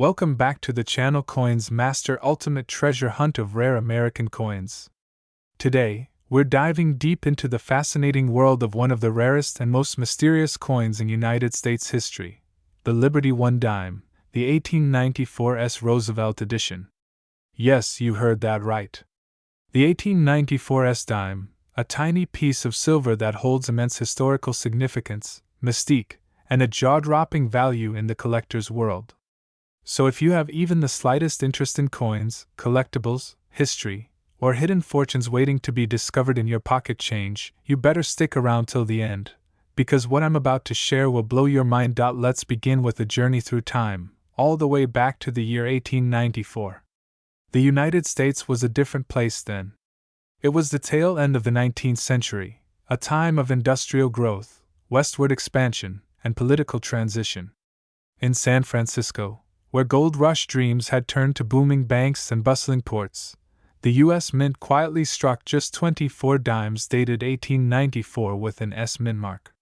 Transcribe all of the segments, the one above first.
Welcome back to the channel Coins Master Ultimate Treasure Hunt of Rare American Coins. Today, we're diving deep into the fascinating world of one of the rarest and most mysterious coins in United States history, the Liberty I dime, the 1894 Roosevelt edition. Yes, you heard that right. The 1894 dime, a tiny piece of silver that holds immense historical significance, mystique, and a jaw-dropping value in the collector's world. So if you have even the slightest interest in coins, collectibles, history, or hidden fortunes waiting to be discovered in your pocket change, you better stick around till the end, because what I'm about to share will blow your mind. Let's begin with a journey through time, all the way back to the year 1894. The United States was a different place then. It was the tail end of the 19th century, a time of industrial growth, westward expansion, and political transition. In San Francisco, where gold rush dreams had turned to booming banks and bustling ports, the U.S. Mint quietly struck just 24 dimes dated 1894 with an S mint mark.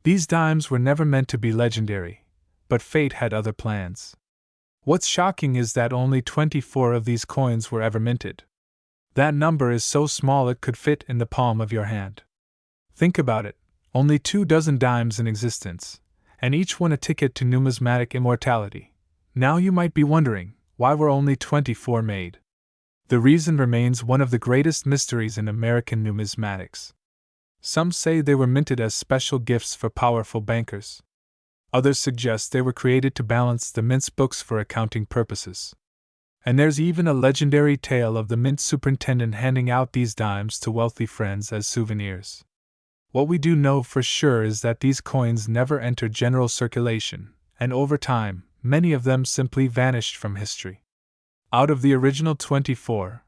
These dimes were never meant to be legendary, but fate had other plans. What's shocking is that only 24 of these coins were ever minted. That number is so small it could fit in the palm of your hand. Think about it, only 24 dimes in existence, and each one a ticket to numismatic immortality. Now you might be wondering, why were only 24 made? The reason remains one of the greatest mysteries in American numismatics. Some say they were minted as special gifts for powerful bankers. Others suggest they were created to balance the mint's books for accounting purposes. And there's even a legendary tale of the mint superintendent handing out these dimes to wealthy friends as souvenirs. What we do know for sure is that these coins never entered general circulation, and over time, many of them simply vanished from history. Out of the original 24,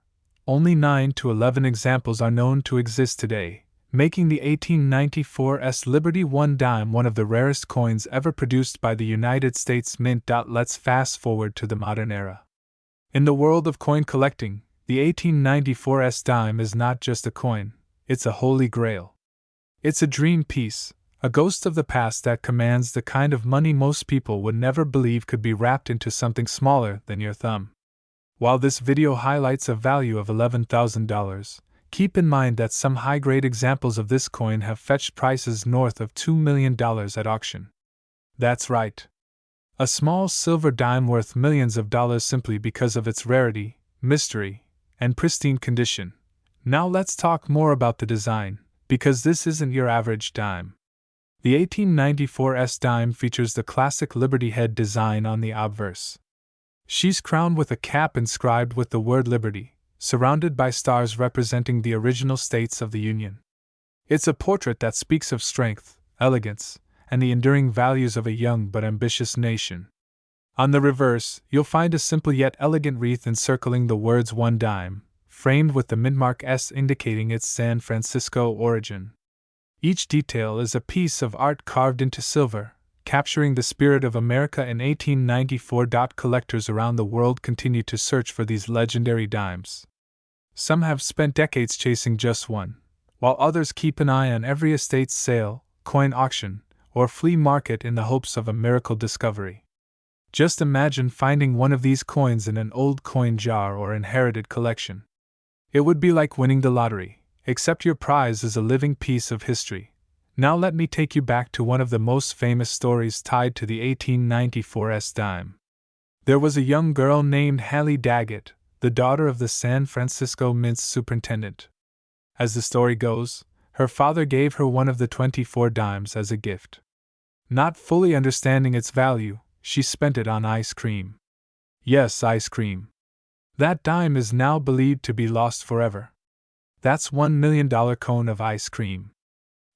only 9 to 11 examples are known to exist today, making the 1894 Liberty I dime one of the rarest coins ever produced by the United States Mint. Let's fast forward to the modern era. In the world of coin collecting, the 1894 dime is not just a coin, it's a holy grail. It's a dream piece, a ghost of the past that commands the kind of money most people would never believe could be wrapped into something smaller than your thumb. While this video highlights a value of $11,000, keep in mind that some high-grade examples of this coin have fetched prices north of $2 million at auction. That's right. A small silver dime worth millions of dollars simply because of its rarity, mystery, and pristine condition. Now let's talk more about the design, because this isn't your average dime. The 1894 dime features the classic Liberty head design on the obverse. She's crowned with a cap inscribed with the word Liberty, surrounded by stars representing the original states of the Union. It's a portrait that speaks of strength, elegance, and the enduring values of a young but ambitious nation. On the reverse, you'll find a simple yet elegant wreath encircling the words "1 dime," framed with the mintmark S indicating its San Francisco origin. Each detail is a piece of art carved into silver, capturing the spirit of America in 1894. Collectors around the world continue to search for these legendary dimes. Some have spent decades chasing just one, while others keep an eye on every estate sale, coin auction, or flea market in the hopes of a miracle discovery. Just imagine finding one of these coins in an old coin jar or inherited collection. It would be like winning the lottery, except your prize is a living piece of history. Now let me take you back to one of the most famous stories tied to the 1894 dime. There was a young girl named Hallie Daggett, the daughter of the San Francisco Mint's superintendent. As the story goes, her father gave her one of the 24 dimes as a gift. Not fully understanding its value, she spent it on ice cream. Yes, ice cream. That dime is now believed to be lost forever. That's $1 million cone of ice cream.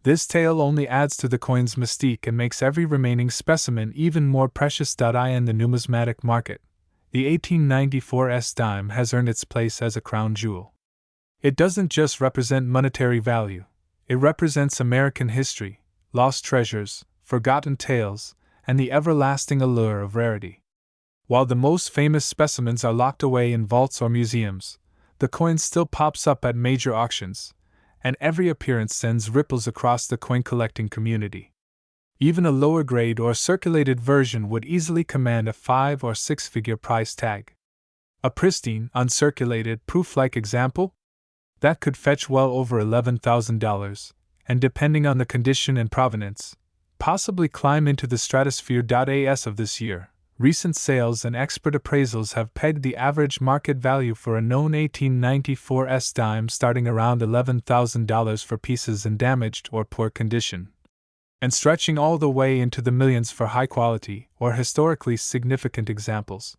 This tale only adds to the coin's mystique and makes every remaining specimen even more precious. In the numismatic market, the 1894 dime has earned its place as a crown jewel. It doesn't just represent monetary value, it represents American history, lost treasures, forgotten tales, and the everlasting allure of rarity. While the most famous specimens are locked away in vaults or museums, the coin still pops up at major auctions, and every appearance sends ripples across the coin collecting community. Even a lower grade or circulated version would easily command a 5 or 6-figure price tag. A pristine, uncirculated, proof-like example? That could fetch well over $11,000, and depending on the condition and provenance, possibly climb into the stratosphere. As of this year, recent sales and expert appraisals have pegged the average market value for a known 1894 dime starting around $11,000 for pieces in damaged or poor condition, and stretching all the way into the millions for high-quality or historically significant examples.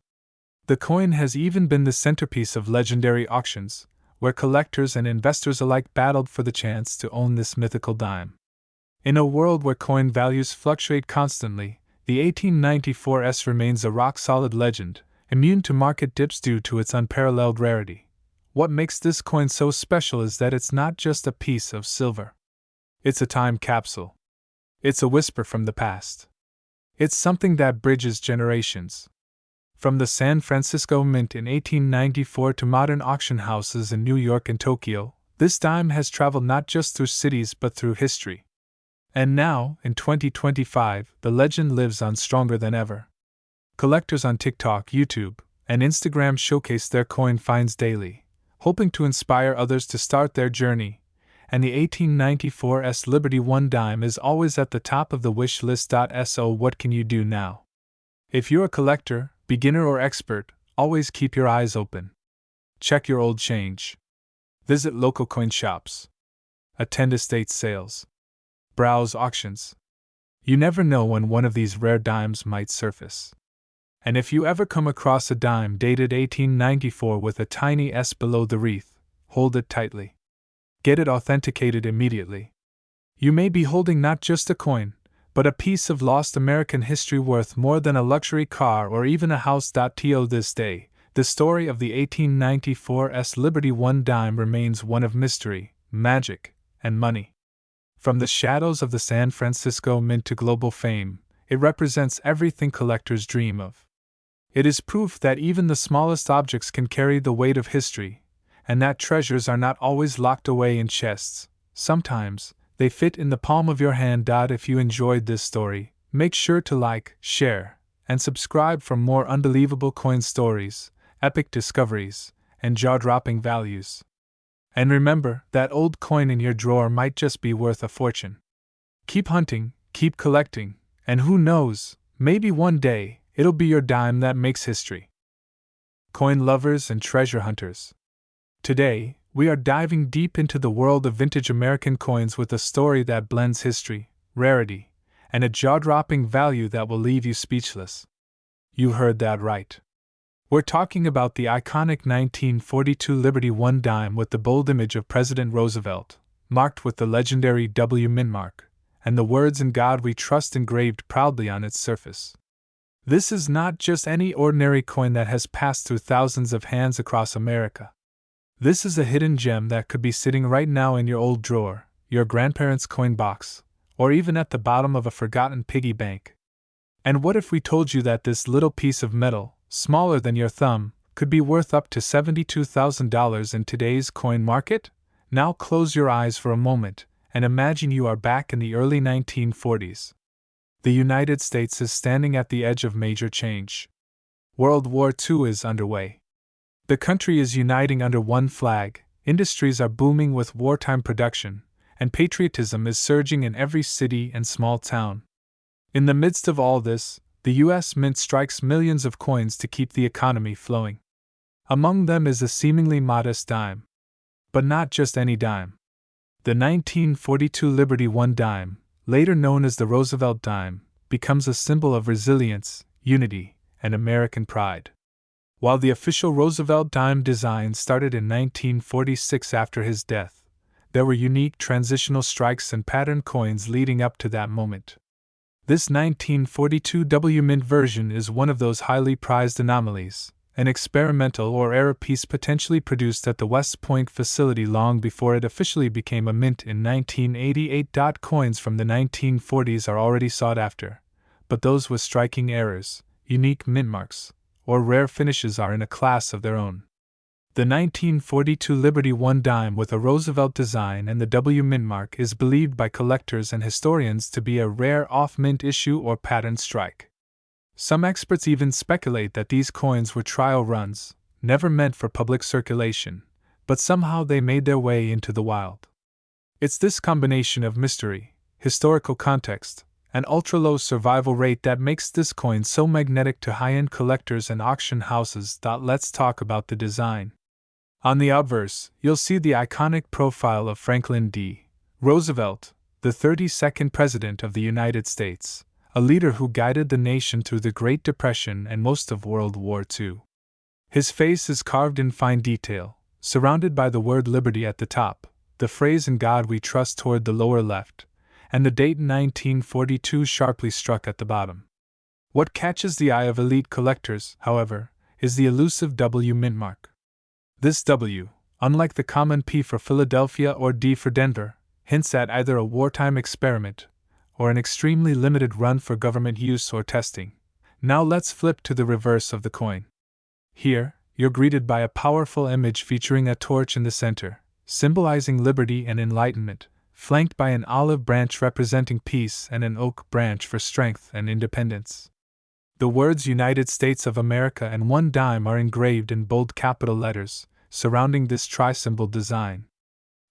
The coin has even been the centerpiece of legendary auctions, where collectors and investors alike battled for the chance to own this mythical dime. In a world where coin values fluctuate constantly, the 1894 remains a rock-solid legend, immune to market dips due to its unparalleled rarity. What makes this coin so special is that it's not just a piece of silver. It's a time capsule. It's a whisper from the past. It's something that bridges generations. From the San Francisco Mint in 1894 to modern auction houses in New York and Tokyo, this dime has traveled not just through cities but through history. And now, in 2025, the legend lives on stronger than ever. Collectors on TikTok, YouTube, and Instagram showcase their coin finds daily, hoping to inspire others to start their journey, and the 1894 Liberty One dime is always at the top of the wish list. So what can you do now? If you're a collector, beginner or expert, always keep your eyes open. Check your old change. Visit local coin shops. Attend estate sales. Browse auctions. You never know when one of these rare dimes might surface. And if you ever come across a dime dated 1894 with a tiny S below the wreath, hold it tightly. Get it authenticated immediately. You may be holding not just a coin, but a piece of lost American history worth more than a luxury car or even a house. To this day, the story of the 1894 Liberty One dime remains one of mystery, magic, and money. From the shadows of the San Francisco Mint to global fame, it represents everything collectors dream of. It is proof that even the smallest objects can carry the weight of history, and that treasures are not always locked away in chests. Sometimes, they fit in the palm of your hand. If you enjoyed this story, make sure to like, share, and subscribe for more unbelievable coin stories, epic discoveries, and jaw-dropping values. And remember, that old coin in your drawer might just be worth a fortune. Keep hunting, keep collecting, and who knows, maybe one day, it'll be your dime that makes history. Coin lovers and treasure hunters. Today, we are diving deep into the world of vintage American coins with a story that blends history, rarity, and a jaw-dropping value that will leave you speechless. You heard that right. We're talking about the iconic 1942 Liberty One dime with the bold image of President Roosevelt, marked with the legendary W mint mark, and the words "In God We Trust" engraved proudly on its surface. This is not just any ordinary coin that has passed through thousands of hands across America. This is a hidden gem that could be sitting right now in your old drawer, your grandparents' coin box, or even at the bottom of a forgotten piggy bank. And what if we told you that this little piece of metal, smaller than your thumb, could be worth up to $72,000 in today's coin market? Now close your eyes for a moment and imagine you are back in the early 1940s. The United States is standing at the edge of major change. World War II is underway. The country is uniting under one flag, industries are booming with wartime production, and patriotism is surging in every city and small town. In the midst of all this, the U.S. Mint strikes millions of coins to keep the economy flowing. Among them is a seemingly modest dime. But not just any dime. The 1942 Liberty One dime, later known as the Roosevelt dime, becomes a symbol of resilience, unity, and American pride. While the official Roosevelt dime design started in 1946 after his death, there were unique transitional strikes and pattern coins leading up to that moment. This 1942 W Mint version is one of those highly prized anomalies, an experimental or error piece potentially produced at the West Point facility long before it officially became a mint in 1988. Coins from the 1940s are already sought after, but those with striking errors, unique mint marks, or rare finishes are in a class of their own. The The 1942 Liberty 1 dime with a Roosevelt design and the W mint mark is believed by collectors and historians to be a rare off-mint issue or patent strike. Some experts even speculate that these coins were trial runs, never meant for public circulation, but somehow they made their way into the wild. It's this combination of mystery, historical context, and ultra-low survival rate that makes this coin so magnetic to high-end collectors and auction houses. Let's talk about the design. On the obverse, you'll see the iconic profile of Franklin D. Roosevelt, the 32nd President of the United States, a leader who guided the nation through the Great Depression and most of World War II. His face is carved in fine detail, surrounded by the word Liberty at the top, the phrase "In God We Trust" toward the lower left, and the date 1942 sharply struck at the bottom. What catches the eye of elite collectors, however, is the elusive W mint mark. This W, unlike the common P for Philadelphia or D for Denver, hints at either a wartime experiment or an extremely limited run for government use or testing. Now let's flip to the reverse of the coin. Here, you're greeted by a powerful image featuring a torch in the center, symbolizing liberty and enlightenment, flanked by an olive branch representing peace and an oak branch for strength and independence. The words United States of America and 1 dime are engraved in bold capital letters, surrounding this tri-symbol design.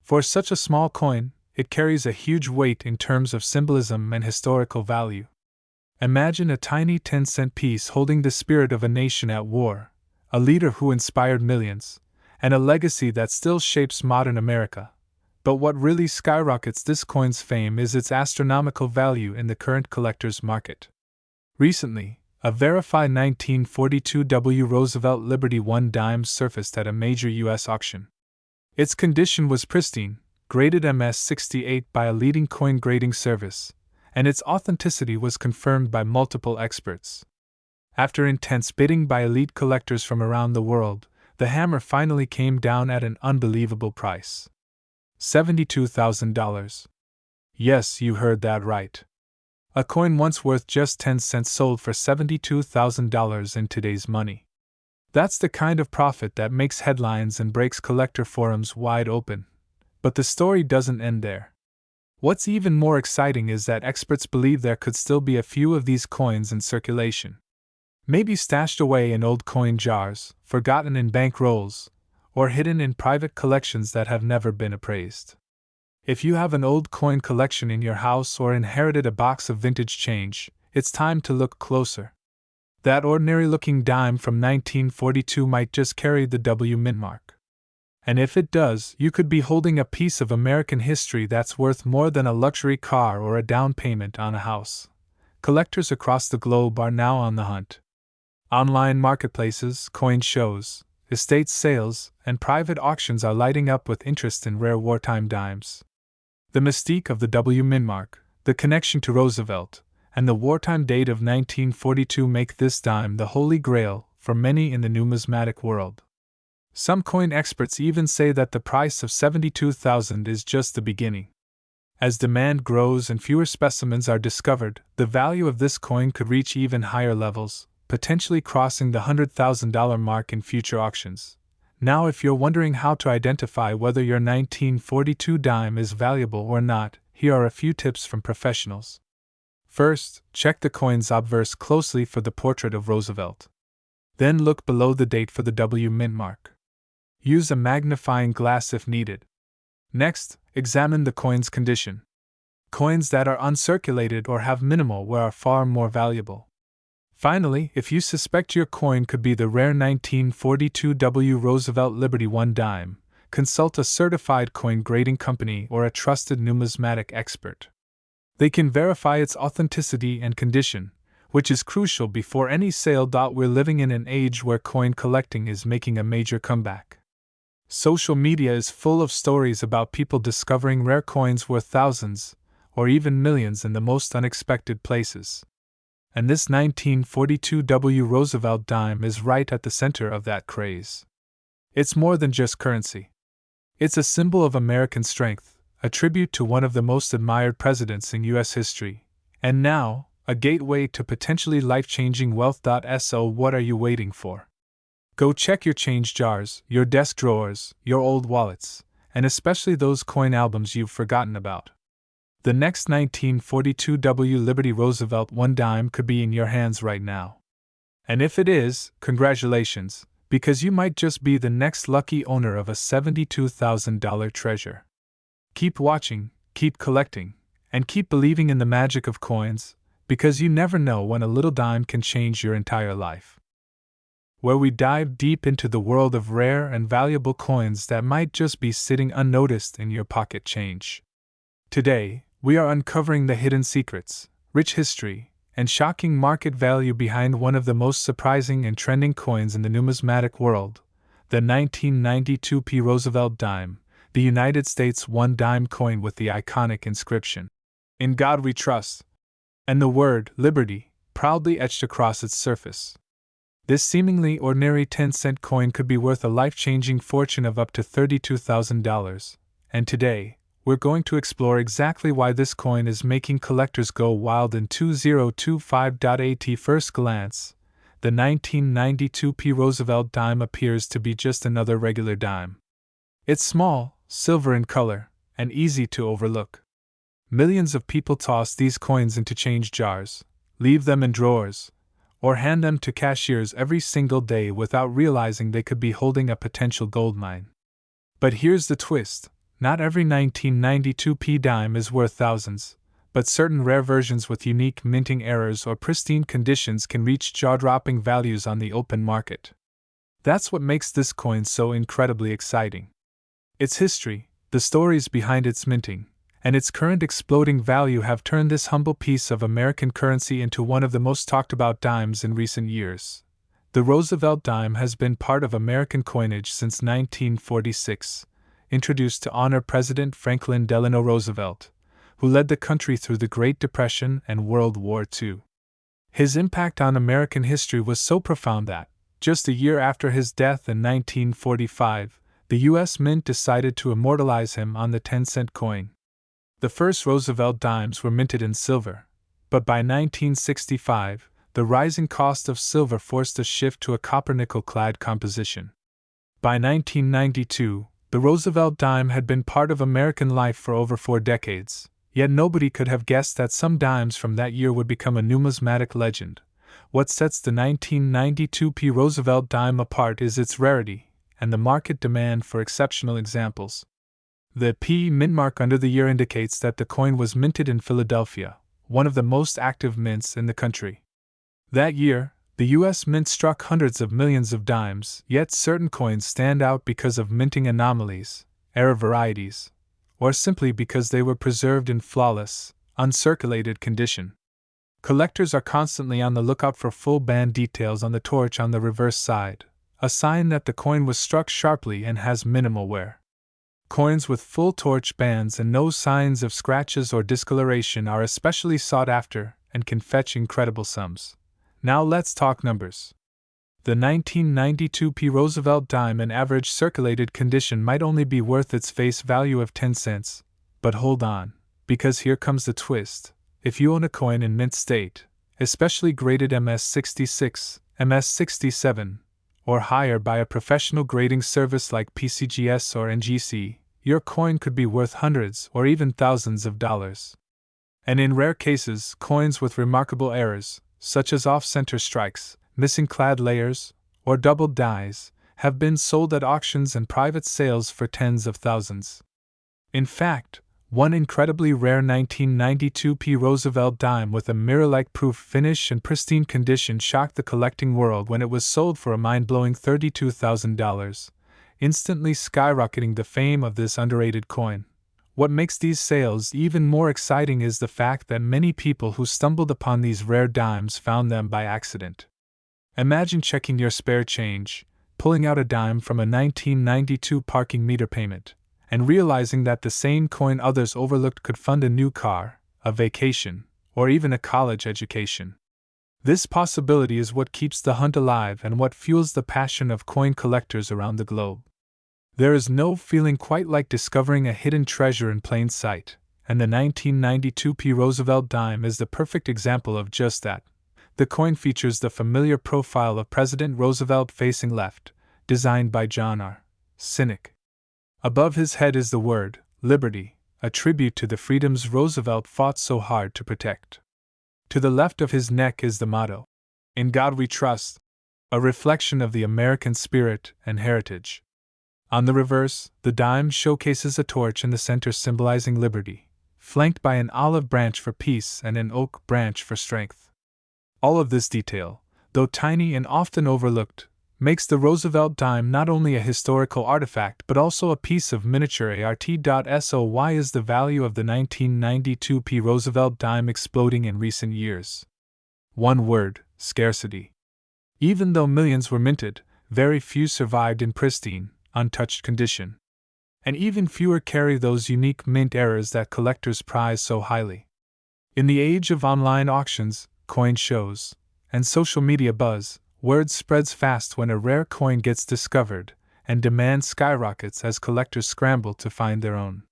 For such a small coin, it carries a huge weight in terms of symbolism and historical value. Imagine a tiny 10-cent piece holding the spirit of a nation at war, a leader who inspired millions, and a legacy that still shapes modern America. But what really skyrockets this coin's fame is its astronomical value in the current collector's market. Recently, a verified 1942 W. Roosevelt Liberty 1 dime surfaced at a major U.S. auction. Its condition was pristine, graded MS-68 by a leading coin grading service, and its authenticity was confirmed by multiple experts. After intense bidding by elite collectors from around the world, the hammer finally came down at an unbelievable price. $72,000. Yes, you heard that right. A coin once worth just 10 cents sold for $72,000 in today's money. That's the kind of profit that makes headlines and breaks collector forums wide open. But the story doesn't end there. What's even more exciting is that experts believe there could still be a few of these coins in circulation. Maybe stashed away in old coin jars, forgotten in bank rolls, or hidden in private collections that have never been appraised. If you have an old coin collection in your house or inherited a box of vintage change, it's time to look closer. That ordinary-looking dime from 1942 might just carry the W mint mark. And if it does, you could be holding a piece of American history that's worth more than a luxury car or a down payment on a house. Collectors across the globe are now on the hunt. Online marketplaces, coin shows, estate sales, and private auctions are lighting up with interest in rare wartime dimes. The mystique of the W mint mark, the connection to Roosevelt, and the wartime date of 1942 make this dime the holy grail for many in the numismatic world. Some coin experts even say that the price of $72,000 is just the beginning. As demand grows and fewer specimens are discovered, the value of this coin could reach even higher levels, potentially crossing the $100,000 mark in future auctions. Now, if you're wondering how to identify whether your 1942 dime is valuable or not, here are a few tips from professionals. First, check the coin's obverse closely for the portrait of Roosevelt. Then look below the date for the W mint mark. Use a magnifying glass if needed. Next, examine the coin's condition. Coins that are uncirculated or have minimal wear are far more valuable. Finally, if you suspect your coin could be the rare 1942 W. Roosevelt Liberty 1 dime, consult a certified coin grading company or a trusted numismatic expert. They can verify its authenticity and condition, which is crucial before any sale. We're living in an age where coin collecting is making a major comeback. Social media is full of stories about people discovering rare coins worth thousands, or even millions in the most unexpected places. And this 1942 W. Roosevelt dime is right at the center of that craze. It's more than just currency. It's a symbol of American strength, a tribute to one of the most admired presidents in U.S. history, and now, a gateway to potentially life-changing wealth. So what are you waiting for? Go check your change jars, your desk drawers, your old wallets, and especially those coin albums you've forgotten about. The next 1942 W. Liberty Roosevelt 1 dime could be in your hands right now. And if it is, congratulations, because you might just be the next lucky owner of a $72,000 treasure. Keep watching, keep collecting, and keep believing in the magic of coins, because you never know when a little dime can change your entire life. Where we dive deep into the world of rare and valuable coins that might just be sitting unnoticed in your pocket change. Today, we are uncovering the hidden secrets, rich history, and shocking market value behind one of the most surprising and trending coins in the numismatic world, the 1992 P. Roosevelt dime, the United States 1 dime coin with the iconic inscription, "In God We Trust," and the word "Liberty" proudly etched across its surface. This seemingly ordinary 10-cent coin could be worth a life-changing fortune of up to $32,000, and today, we're going to explore exactly why this coin is making collectors go wild in 2025. At first glance, the 1992 P. Roosevelt dime appears to be just another regular dime. It's small, silver in color, and easy to overlook. Millions of people toss these coins into change jars, leave them in drawers, or hand them to cashiers every single day without realizing they could be holding a potential goldmine. But here's the twist. Not every 1992 P dime is worth thousands, but certain rare versions with unique minting errors or pristine conditions can reach jaw-dropping values on the open market. That's what makes this coin so incredibly exciting. Its history, the stories behind its minting, and its current exploding value have turned this humble piece of American currency into one of the most talked about dimes in recent years. The Roosevelt dime has been part of American coinage since 1946. Introduced to honor President Franklin Delano Roosevelt, who led the country through the Great Depression and World War II. His impact on American history was so profound that, just a year after his death in 1945, the U.S. Mint decided to immortalize him on the 10-cent coin. The first Roosevelt dimes were minted in silver, but by 1965, the rising cost of silver forced a shift to a copper-nickel-clad composition. By 1992, the Roosevelt dime had been part of American life for over 4 decades, yet nobody could have guessed that some dimes from that year would become a numismatic legend. What sets the 1992 P. Roosevelt dime apart is its rarity and the market demand for exceptional examples. The P mint mark under the year indicates that the coin was minted in Philadelphia, one of the most active mints in the country. That year, the U.S. Mint struck hundreds of millions of dimes, yet certain coins stand out because of minting anomalies, error varieties, or simply because they were preserved in flawless, uncirculated condition. Collectors are constantly on the lookout for full band details on the torch on the reverse side, a sign that the coin was struck sharply and has minimal wear. Coins with full torch bands and no signs of scratches or discoloration are especially sought after and can fetch incredible sums. Now let's talk numbers. The 1992 P. Roosevelt dime in average circulated condition might only be worth its face value of 10 cents, but hold on, because here comes the twist. If you own a coin in mint state, especially graded MS66, MS67, or higher by a professional grading service like PCGS or NGC, your coin could be worth hundreds or even thousands of dollars. And in rare cases, coins with remarkable errors, such as off-center strikes, missing clad layers, or doubled dies, have been sold at auctions and private sales for tens of thousands. In fact, one incredibly rare 1992 P. Roosevelt dime with a mirror-like proof finish and pristine condition shocked the collecting world when it was sold for a mind-blowing $32,000, instantly skyrocketing the fame of this underrated coin. What makes these sales even more exciting is the fact that many people who stumbled upon these rare dimes found them by accident. Imagine checking your spare change, pulling out a dime from a 1992 parking meter payment, and realizing that the same coin others overlooked could fund a new car, a vacation, or even a college education. This possibility is what keeps the hunt alive and what fuels the passion of coin collectors around the globe. There is no feeling quite like discovering a hidden treasure in plain sight, and the 1992 P. Roosevelt dime is the perfect example of just that. The coin features the familiar profile of President Roosevelt facing left, designed by John R. Cynic. Above his head is the word, Liberty, a tribute to the freedoms Roosevelt fought so hard to protect. To the left of his neck is the motto, In God We Trust, a reflection of the American spirit and heritage. On the reverse, the dime showcases a torch in the center symbolizing liberty, flanked by an olive branch for peace and an oak branch for strength. All of this detail, though tiny and often overlooked, makes the Roosevelt dime not only a historical artifact but also a piece of miniature art. So why is the value of the 1992 Roosevelt dime exploding in recent years? One word: scarcity. Even though millions were minted, very few survived in pristine, untouched condition. And even fewer carry those unique mint errors that collectors prize so highly. In the age of online auctions, coin shows, and social media buzz, word spreads fast when a rare coin gets discovered, and demand skyrockets as collectors scramble to find their own.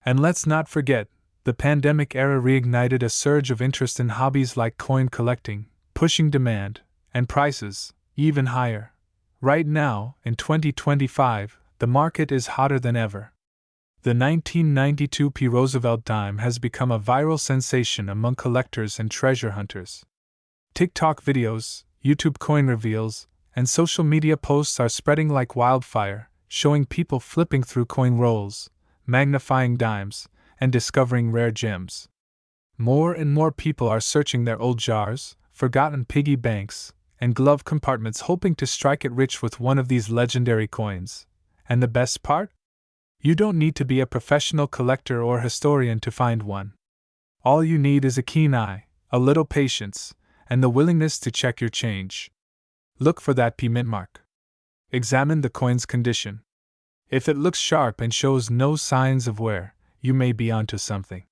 And let's not forget, the pandemic era reignited a surge of interest in hobbies like coin collecting, pushing demand and prices even higher. Right now, in 2025, the market is hotter than ever. The 1992 Roosevelt dime has become a viral sensation among collectors and treasure hunters. TikTok videos, YouTube coin reveals, and social media posts are spreading like wildfire, showing people flipping through coin rolls, magnifying dimes, and discovering rare gems. More and more people are searching their old jars, forgotten piggy banks, and glove compartments hoping to strike it rich with one of these legendary coins. And the best part? You don't need to be a professional collector or historian to find one. All you need is a keen eye, a little patience, and the willingness to check your change. Look for that mint mark. Examine the coin's condition. If it looks sharp and shows no signs of wear, you may be onto something.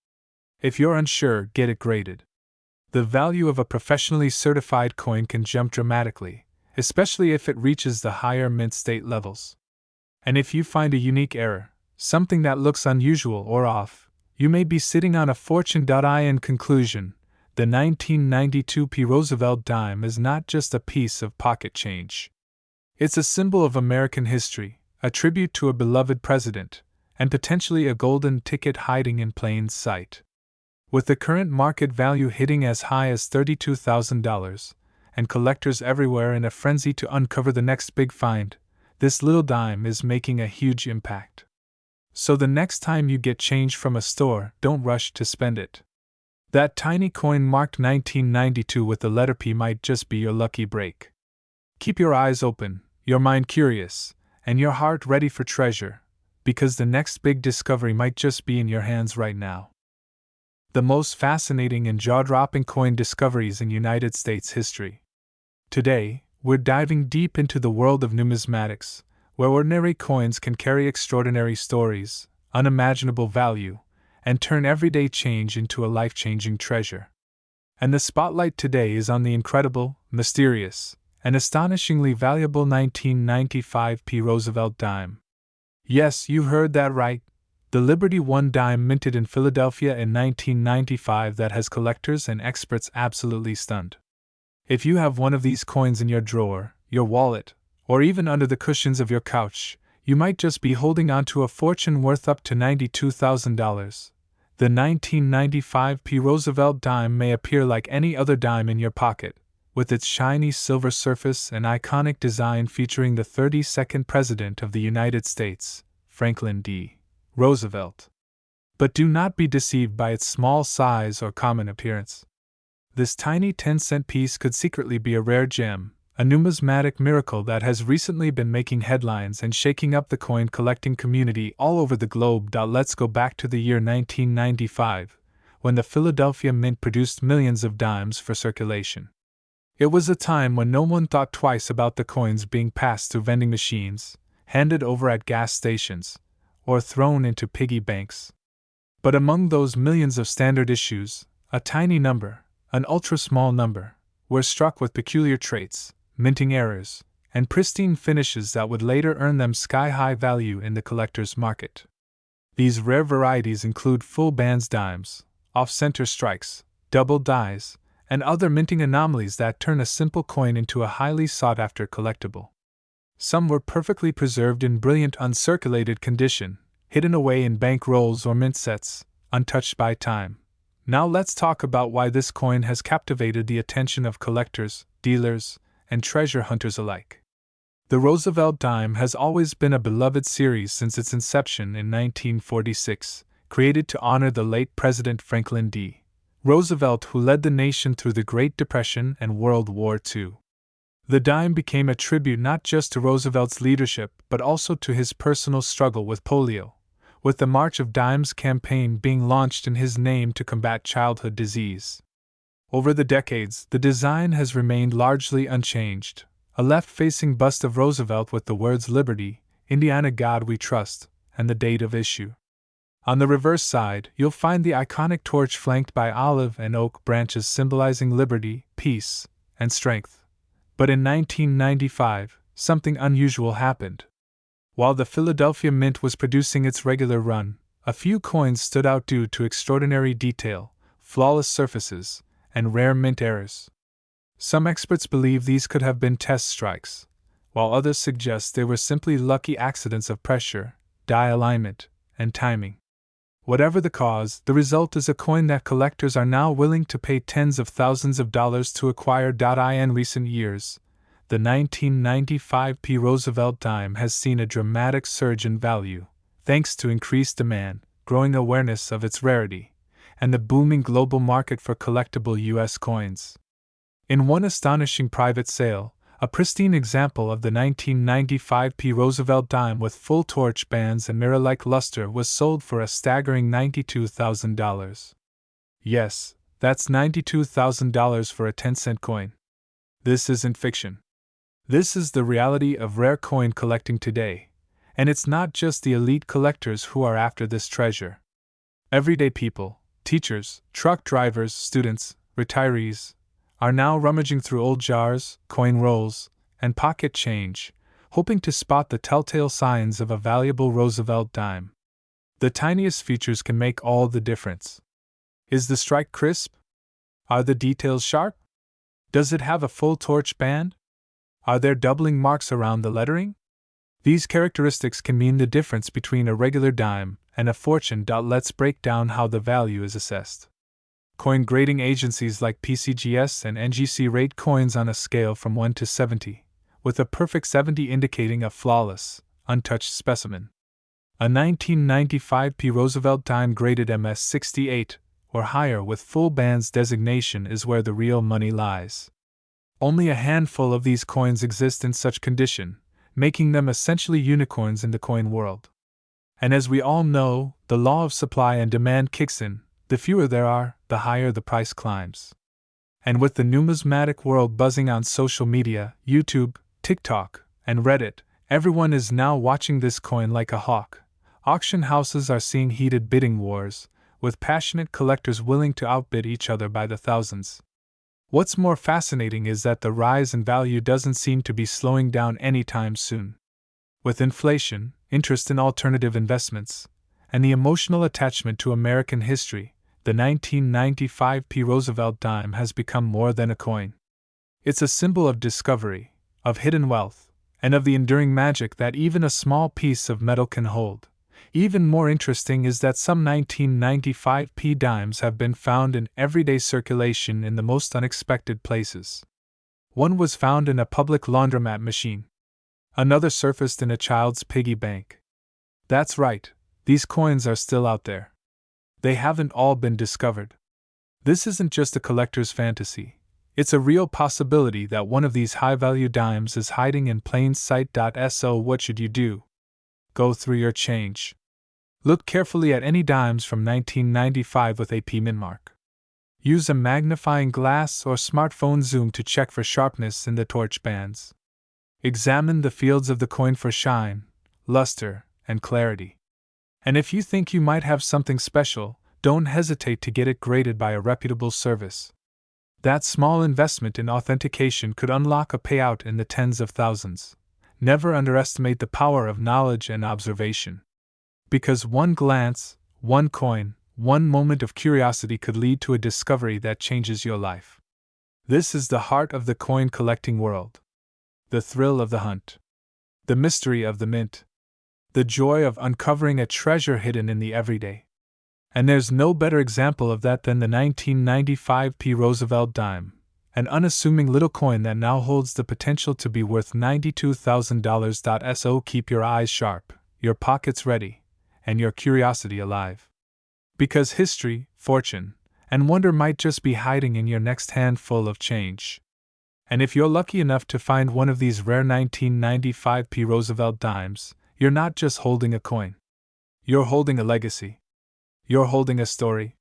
If you're unsure, get it graded. The value of a professionally certified coin can jump dramatically, especially if it reaches the higher mint state levels. And if you find a unique error, something that looks unusual or off, you may be sitting on a fortune. In conclusion, the 1992 Roosevelt dime is not just a piece of pocket change. It's a symbol of American history, a tribute to a beloved president, and potentially a golden ticket hiding in plain sight. With the current market value hitting as high as $32,000, and collectors everywhere in a frenzy to uncover the next big find, this little dime is making a huge impact. So the next time you get change from a store, don't rush to spend it. That tiny coin marked 1992 with the letter P might just be your lucky break. Keep your eyes open, your mind curious, and your heart ready for treasure, because the next big discovery might just be in your hands right now. The most fascinating and jaw-dropping coin discoveries in United States history. Today, we're diving deep into the world of numismatics, where ordinary coins can carry extraordinary stories, unimaginable value, and turn everyday change into a life-changing treasure. And the spotlight today is on the incredible, mysterious, and astonishingly valuable 1995 Roosevelt dime. Yes, you heard that right. The Liberty I dime minted in Philadelphia in 1995 that has collectors and experts absolutely stunned. If you have one of these coins in your drawer, your wallet, or even under the cushions of your couch, you might just be holding on to a fortune worth up to $92,000. The 1995 Roosevelt dime may appear like any other dime in your pocket, with its shiny silver surface and iconic design featuring the 32nd President of the United States, Franklin D. Roosevelt. But do not be deceived by its small size or common appearance. This tiny 10-cent piece could secretly be a rare gem, a numismatic miracle that has recently been making headlines and shaking up the coin collecting community all over the globe. Let's go back to the year 1995, when the Philadelphia Mint produced millions of dimes for circulation. It was a time when no one thought twice about the coins being passed through vending machines, handed over at gas stations, or thrown into piggy banks. But among those millions of standard issues, a tiny number, an ultra-small number, were struck with peculiar traits, minting errors, and pristine finishes that would later earn them sky-high value in the collector's market. These rare varieties include full bands dimes, off-center strikes, double dies, and other minting anomalies that turn a simple coin into a highly sought-after collectible. Some were perfectly preserved in brilliant uncirculated condition, hidden away in bank rolls or mint sets, untouched by time. Now let's talk about why this coin has captivated the attention of collectors, dealers, and treasure hunters alike. The Roosevelt dime has always been a beloved series since its inception in 1946, created to honor the late President Franklin D. Roosevelt, who led the nation through the Great Depression and World War II. The dime became a tribute not just to Roosevelt's leadership but also to his personal struggle with polio, with the March of Dimes campaign being launched in his name to combat childhood disease. Over the decades, the design has remained largely unchanged, a left-facing bust of Roosevelt with the words Liberty, Indiana God We Trust, and the date of issue. On the reverse side, you'll find the iconic torch flanked by olive and oak branches symbolizing liberty, peace, and strength. But in 1995, something unusual happened. While the Philadelphia Mint was producing its regular run, a few coins stood out due to extraordinary detail, flawless surfaces, and rare mint errors. Some experts believe these could have been test strikes, while others suggest they were simply lucky accidents of pressure, die alignment, and timing. Whatever the cause, the result is a coin that collectors are now willing to pay tens of thousands of dollars to acquire. In recent years, the 1995 Roosevelt dime has seen a dramatic surge in value, thanks to increased demand, growing awareness of its rarity, and the booming global market for collectible U.S. coins. In one astonishing private sale, a pristine example of the 1995 Roosevelt dime with full torch bands and mirror-like luster was sold for a staggering $92,000. Yes, that's $92,000 for a 10-cent coin. This isn't fiction. This is the reality of rare coin collecting today, and it's not just the elite collectors who are after this treasure. Everyday people, teachers, truck drivers, students, retirees, are now rummaging through old jars, coin rolls, and pocket change, hoping to spot the telltale signs of a valuable Roosevelt dime. The tiniest features can make all the difference. Is the strike crisp? Are the details sharp? Does it have a full torch band? Are there doubling marks around the lettering? These characteristics can mean the difference between a regular dime and a fortune. Let's break down how the value is assessed. Coin grading agencies like PCGS and NGC rate coins on a scale from 1 to 70, with a perfect 70 indicating a flawless, untouched specimen. A 1995 Roosevelt dime graded MS 68 or higher with full bands designation is where the real money lies. Only a handful of these coins exist in such condition, making them essentially unicorns in the coin world. And as we all know, the law of supply and demand kicks in. The fewer there are, the higher the price climbs. And with the numismatic world buzzing on social media, YouTube, TikTok, and Reddit, everyone is now watching this coin like a hawk. Auction houses are seeing heated bidding wars, with passionate collectors willing to outbid each other by the thousands. What's more fascinating is that the rise in value doesn't seem to be slowing down anytime soon. With inflation, interest in alternative investments, and the emotional attachment to American history, the 1995 Roosevelt dime has become more than a coin. It's a symbol of discovery, of hidden wealth, and of the enduring magic that even a small piece of metal can hold. Even more interesting is that some 1995 dimes have been found in everyday circulation in the most unexpected places. One was found in a public laundromat machine. Another surfaced in a child's piggy bank. That's right, these coins are still out there. They haven't all been discovered. This isn't just a collector's fantasy. It's a real possibility that one of these high-value dimes is hiding in plain sight. So what should you do? Go through your change. Look carefully at any dimes from 1995 with a min mark. Use a magnifying glass or smartphone zoom to check for sharpness in the torch bands. Examine the fields of the coin for shine, luster, and clarity. And if you think you might have something special, don't hesitate to get it graded by a reputable service. That small investment in authentication could unlock a payout in the tens of thousands. Never underestimate the power of knowledge and observation. Because one glance, one coin, one moment of curiosity could lead to a discovery that changes your life. This is the heart of the coin collecting world. The thrill of the hunt. The mystery of the mint. The joy of uncovering a treasure hidden in the everyday. And there's no better example of that than the 1995 P. Roosevelt dime, an unassuming little coin that now holds the potential to be worth $92,000. So keep your eyes sharp, your pockets ready, and your curiosity alive. Because history, fortune, and wonder might just be hiding in your next handful of change. And if you're lucky enough to find one of these rare 1995 P. Roosevelt dimes, you're not just holding a coin. You're holding a legacy. You're holding a story.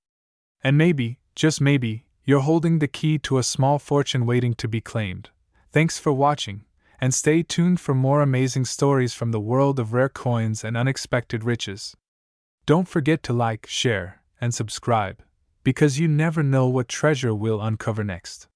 And maybe, just maybe, you're holding the key to a small fortune waiting to be claimed. Thanks for watching, and stay tuned for more amazing stories from the world of rare coins and unexpected riches. Don't forget to like, share, and subscribe, because you never know what treasure we'll uncover next.